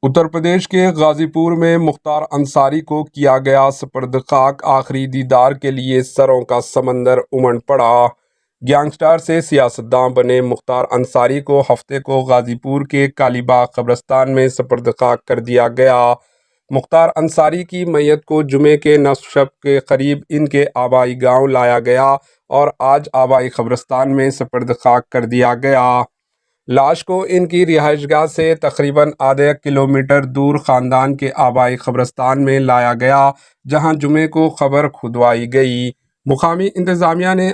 اتر پردیش کے غازی پور میں مختار انصاری کو کیا گیا سپرد خاک۔ آخری دیدار کے لیے سروں کا سمندر امڈ پڑا۔ گینگسٹر سے سیاستداں بنے مختار انصاری کو ہفتے کو غازی پور کے کالی باغ قبرستان میں سپرد خاک کر دیا گیا۔ مختار انصاری کی میت کو جمعے کے نصف شب کے قریب ان کے آبائی گاؤں لایا گیا اور آج آبائی قبرستان میں سپرد خاک کر دیا گیا۔ لاش کو ان کی رہائش گاہ سے تقریباً آدھا کلومیٹر دور خاندان کے آبائی قبرستان میں لایا گیا، جہاں جمعے کو قبر کھدوائی گئی۔ مقامی انتظامیہ نے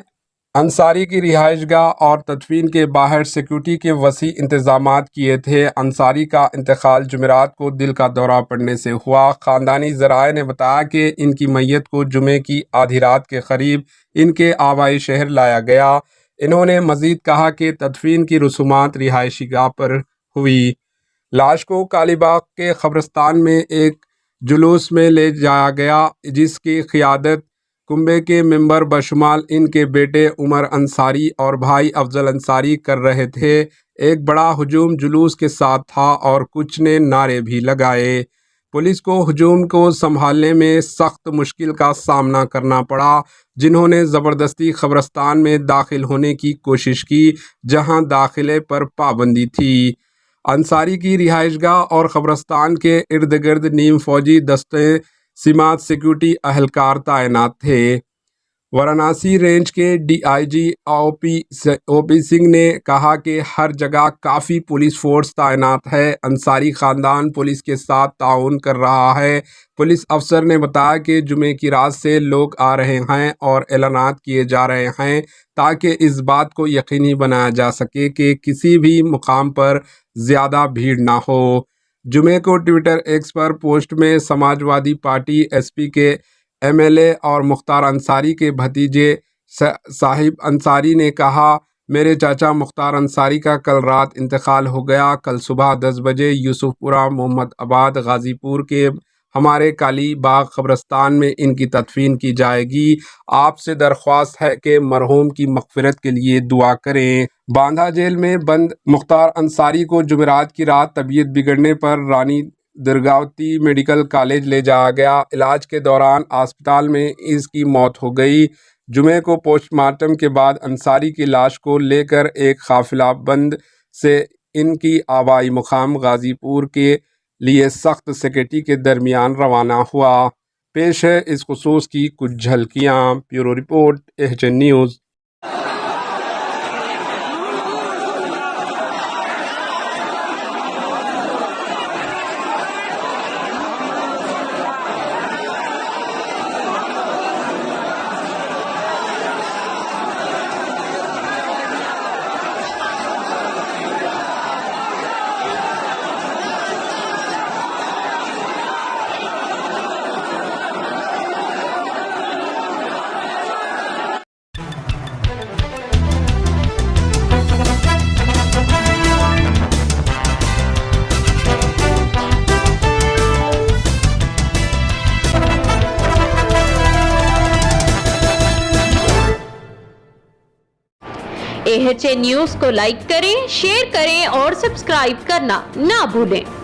انصاری کی رہائش گاہ اور تدفین کے باہر سیکورٹی کے وسیع انتظامات کیے تھے۔ انصاری کا انتقال جمعرات کو دل کا دورہ پڑنے سے ہوا۔ خاندانی ذرائع نے بتایا کہ ان کی میت کو جمعے کی آدھی رات کے قریب ان کے آبائی شہر لایا گیا۔ انہوں نے مزید کہا کہ تدفین کی رسومات رہائشی گاہ پر ہوئی۔ لاش کو کالی باغ کے قبرستان میں ایک جلوس میں لے جایا گیا، جس کی قیادت کنبے کے ممبر بشمول ان کے بیٹے عمر انصاری اور بھائی افضل انصاری کر رہے تھے۔ ایک بڑا ہجوم جلوس کے ساتھ تھا اور کچھ نے نعرے بھی لگائے۔ پولیس کو ہجوم کو سنبھالنے میں سخت مشکل کا سامنا کرنا پڑا، جنہوں نے زبردستی قبرستان میں داخل ہونے کی کوشش کی، جہاں داخلے پر پابندی تھی۔ انصاری کی رہائش گاہ اور قبرستان کے ارد گرد نیم فوجی دستے سماعت سیکورٹی اہلکار تعینات تھے۔ وارانسی رینج کے ڈی آئی جی او پی سنگھ نے کہا کہ ہر جگہ کافی پولیس فورس تعینات ہے۔ انصاری خاندان پولیس کے ساتھ تعاون کر رہا ہے۔ پولیس افسر نے بتایا کہ جمعے کی رات سے لوگ آ رہے ہیں اور اعلانات کیے جا رہے ہیں تاکہ اس بات کو یقینی بنایا جا سکے کہ کسی بھی مقام پر زیادہ بھیڑ نہ ہو۔ جمعے کو ٹویٹر ایکس پر پوسٹ میں سماج وادی پارٹی ایس پی کے ایم ایل اے اور مختار انصاری کے بھتیجے صاحب انصاری نے کہا، میرے چاچا مختار انصاری کا کل رات انتقال ہو گیا۔ کل صبح 10 بجے یوسف پورہ محمد آباد غازی پور کے ہمارے کالی باغ قبرستان میں ان کی تدفین کی جائے گی۔ آپ سے درخواست ہے کہ مرحوم کی مغفرت کے لیے دعا کریں۔ باندھا جیل میں بند مختار انصاری کو جمعرات کی رات طبیعت بگڑنے پر رانی درگاوتی میڈیکل کالج لے جایا گیا۔ علاج کے دوران اسپتال میں اس کی موت ہو گئی۔ جمعے کو پوسٹ مارٹم کے بعد انصاری کی لاش کو لے کر ایک قافلہ بند سے ان کی آبائی مقام غازی پور کے لیے سخت سیکورٹی کے درمیان روانہ ہوا۔ پیش ہے اس خصوص کی کچھ جھلکیاں۔ Bureau report H N news. AHN news کو لائک کریں، شیئر کریں اور سبسکرائب کرنا نہ بھولیں۔